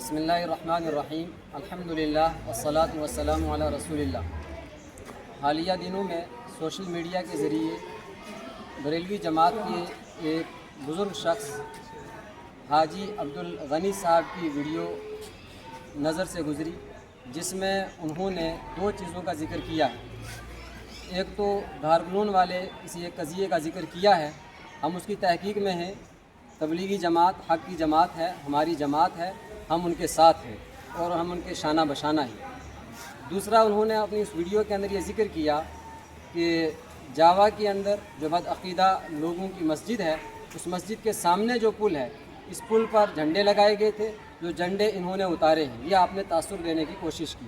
بسم اللہ الرحمن الرحیم الحمدللہ والصلاۃ والسلام علی رسول اللہ۔ حالیہ دنوں میں سوشل میڈیا کے ذریعے بریلوی جماعت کے ایک بزرگ شخص حاجی عبدالغنی صاحب کی ویڈیو نظر سے گزری، جس میں انہوں نے دو چیزوں کا ذکر کیا ہے۔ ایک تو دارالعلوم والے کسی ایک قضیے کا ذکر کیا ہے، ہم اس کی تحقیق میں ہیں، تبلیغی جماعت حق کی جماعت ہے، ہماری جماعت ہے، ہم ان کے ساتھ ہیں اور ہم ان کے شانہ بشانہ ہیں۔ دوسرا، انہوں نے اپنی اس ویڈیو کے اندر یہ ذکر کیا کہ جاوا کے اندر جو بدعقیدہ لوگوں کی مسجد ہے، اس مسجد کے سامنے جو پل ہے، اس پل پر جھنڈے لگائے گئے تھے، جو جھنڈے انہوں نے اتارے ہیں۔ یہ آپ نے تاثر دینے کی کوشش کی۔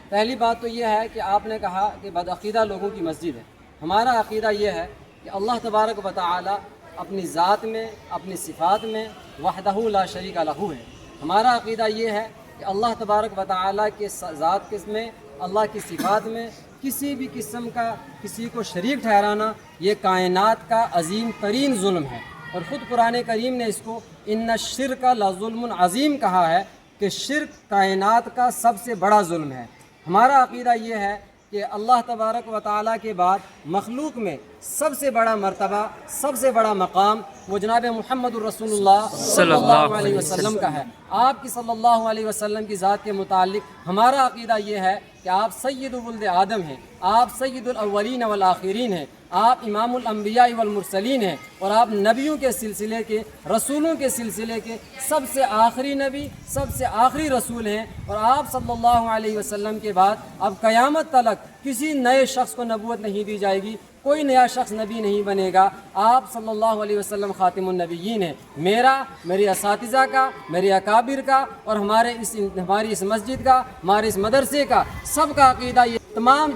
پہلی بات تو یہ ہے کہ آپ نے کہا کہ بدعقیدہ لوگوں کی مسجد ہے۔ ہمارا عقیدہ یہ ہے کہ اللہ تبارک و تعالی اپنی ذات میں، اپنی صفات میں وحدہ لا شریک لہ ہے۔ ہمارا عقیدہ یہ ہے کہ اللہ تبارک و تعالی کے ذات میں، اللہ کی صفات میں کسی بھی قسم کا کسی کو شریک ٹھہرانا یہ کائنات کا عظیم ترین ظلم ہے، اور خود قرآن کریم نے اس کو ان الشرک لظلم عظیم کہا ہے کہ شرک کائنات کا سب سے بڑا ظلم ہے۔ ہمارا عقیدہ یہ ہے کہ اللہ تبارک و تعالیٰ کے بعد مخلوق میں سب سے بڑا مرتبہ، سب سے بڑا مقام وہ جناب محمد الرسول اللہ صلی اللہ علیہ وسلم کا ہے۔ آپ کی صلی اللہ علیہ وسلم کی ذات کے متعلق ہمارا عقیدہ یہ ہے کہ آپ سید ولد آدم ہیں، آپ سید الاولین والآخرین ہیں، آپ امام الانبیاء والمرسلین ہیں، اور آپ نبیوں کے سلسلے کے، رسولوں کے سلسلے کے سب سے آخری نبی، سب سے آخری رسول ہیں، اور آپ صلی اللہ علیہ وسلم کے بعد اب قیامت تلک کسی نئے شخص کو نبوت نہیں دی جائے گی، کوئی نیا شخص نبی نہیں بنے گا۔ آپ صلی اللہ علیہ وسلم خاتم النبیین ہیں۔ میرے اساتذہ کا، میرے اکابر کا، اور ہماری اس مسجد کا، ہمارے اس مدرسے کا، سب کا عقیدہ یہ تمام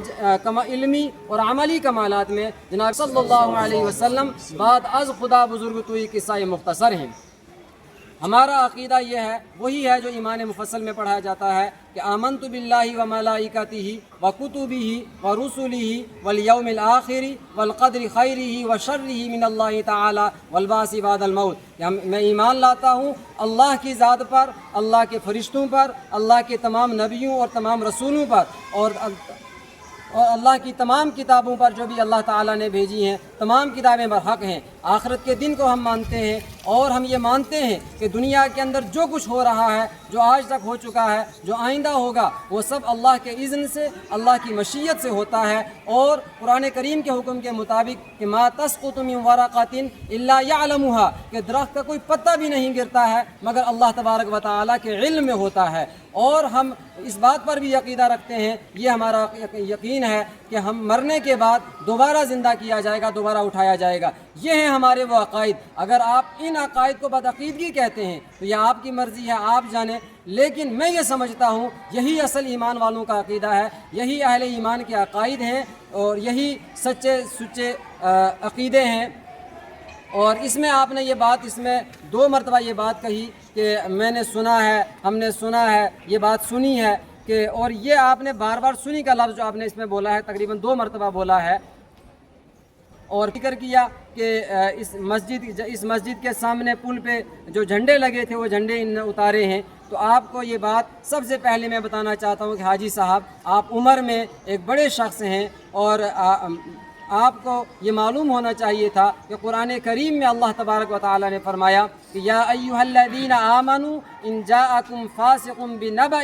علمی اور عملی کمالات میں جناب صلی اللہ علیہ وسلم بعد از خدا بزرگ توئی قصہ مختصر ہیں۔ ہمارا عقیدہ یہ ہے، وہی ہے جو ایمان مفصل میں پڑھایا جاتا ہے کہ آمنت باللہ و ملائکتہ و کتبہ و رسلہ والیوم الآخر والقدر خیرہ و شرہ من اللہ تعالی والبعث بعد الموت۔ میں ایمان لاتا ہوں اللہ کی ذات پر، اللہ کے فرشتوں پر، اللہ کے تمام نبیوں اور تمام رسولوں پر، اور اللہ کی تمام کتابوں پر جو بھی اللہ تعالیٰ نے بھیجی ہیں، تمام کتابیں برحق ہیں۔ آخرت کے دن کو ہم مانتے ہیں، اور ہم یہ مانتے ہیں کہ دنیا کے اندر جو کچھ ہو رہا ہے، جو آج تک ہو چکا ہے، جو آئندہ ہوگا، وہ سب اللہ کے اذن سے، اللہ کی مشیت سے ہوتا ہے۔ اور قرآن کریم کے حکم کے مطابق کہ ما تسقط من ورقۃ الا یعلمها، کہ درخت کا کوئی پتا بھی نہیں گرتا ہے مگر اللہ تبارک و تعالیٰ کے علم میں ہوتا ہے۔ اور ہم اس بات پر بھی عقیدہ رکھتے ہیں، یہ ہمارا یقین ہے کہ ہم مرنے کے بعد دوبارہ زندہ کیا جائے گا، دوبارہ اٹھایا جائے گا۔ یہ ہیں ہمارے وہ عقائد۔ اگر آپ ان عقائد کو بدعقیدگی کہتے ہیں تو یہ آپ کی مرضی ہے، آپ جانیں، لیکن میں یہ سمجھتا ہوں یہی اصل ایمان والوں کا عقیدہ ہے، یہی اہل ایمان کے عقائد ہیں، اور یہی سچے عقیدے ہیں۔ اور اس میں آپ نے یہ بات، اس میں 2 مرتبہ یہ بات کہی کہ میں نے سنا ہے، ہم نے سنا ہے، یہ بات سنی ہے کہ، اور یہ آپ نے بار بار سنی کا لفظ جو آپ نے اس میں بولا ہے، تقریباً 2 مرتبہ بولا ہے، اور ذکر کیا کہ اس مسجد کے سامنے پل پہ جو جھنڈے لگے تھے وہ جھنڈے ان نے اتارے ہیں۔ تو آپ کو یہ بات سب سے پہلے میں بتانا چاہتا ہوں کہ حاجی صاحب، آپ عمر میں ایک بڑے شخص ہیں، اور آپ کو یہ معلوم ہونا چاہیے تھا کہ قرآن کریم میں اللہ تبارک و تعالی نے فرمایا کہ یا ایھا الذین آمنوا ان جاءکم فاسق بنبأ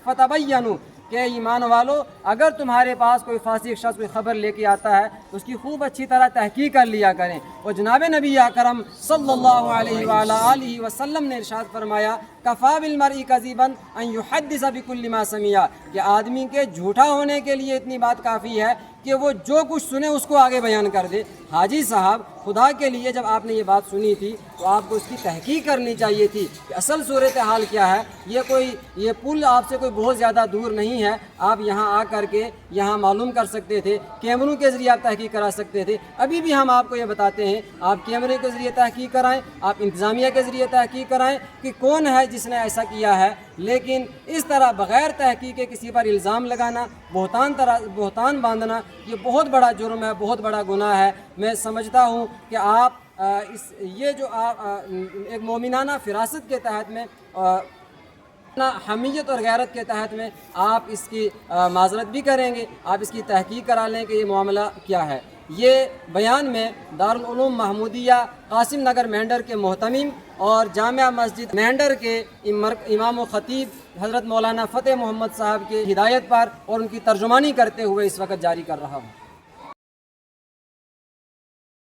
فتبینوا، کہ ایمان والو، اگر تمہارے پاس کوئی فاسق شخص کوئی خبر لے کے آتا ہے تو اس کی خوب اچھی طرح تحقیق کر لیا کریں۔ اور جناب نبی اکرم صلی اللہ علیہ وآلہ وسلم نے ارشاد فرمایا کفی بالمرء کذبا ان یحدث بکل ما سمع، کہ آدمی کے جھوٹا ہونے کے لیے اتنی بات کافی ہے کہ وہ جو کچھ سنے اس کو آگے بیان کر دے۔ حاجی صاحب، خدا کے لیے جب آپ نے یہ بات سنی تھی تو آپ کو اس کی تحقیق کرنی چاہیے تھی کہ اصل صورتحال کیا ہے۔ یہ پل آپ سے کوئی بہت زیادہ دور نہیں ہے، آپ یہاں آ کر کے یہاں معلوم کر سکتے تھے، کیمروں کے ذریعے آپ تحقیق کرا سکتے تھے۔ ابھی بھی ہم آپ کو یہ بتاتے ہیں، آپ کیمرے کے ذریعے تحقیق کرائیں، آپ انتظامیہ کے ذریعے تحقیق کرائیں کہ کون ہے جس نے ایسا کیا ہے، لیکن اس طرح بغیر تحقیق کے کسی پر الزام لگانا، بہتان باندھنا، یہ بہت بڑا جرم ہے، بہت بڑا گناہ ہے۔ میں سمجھتا ہوں کہ آپ یہ جو ایک مومنانہ فراست کے تحت میں حمیت اور غیرت کے تحت میں آپ اس کی معذرت بھی کریں گے، آپ اس کی تحقیق کرا لیں کہ یہ معاملہ کیا ہے۔ یہ بیان میں دارالعلوم محمودیہ قاسم نگر مینڈر کے محتمم اور جامعہ مسجد مینڈر کے امام و خطیب حضرت مولانا فتح محمد صاحب کی ہدایت پر اور ان کی ترجمانی کرتے ہوئے اس وقت جاری کر رہا ہوں۔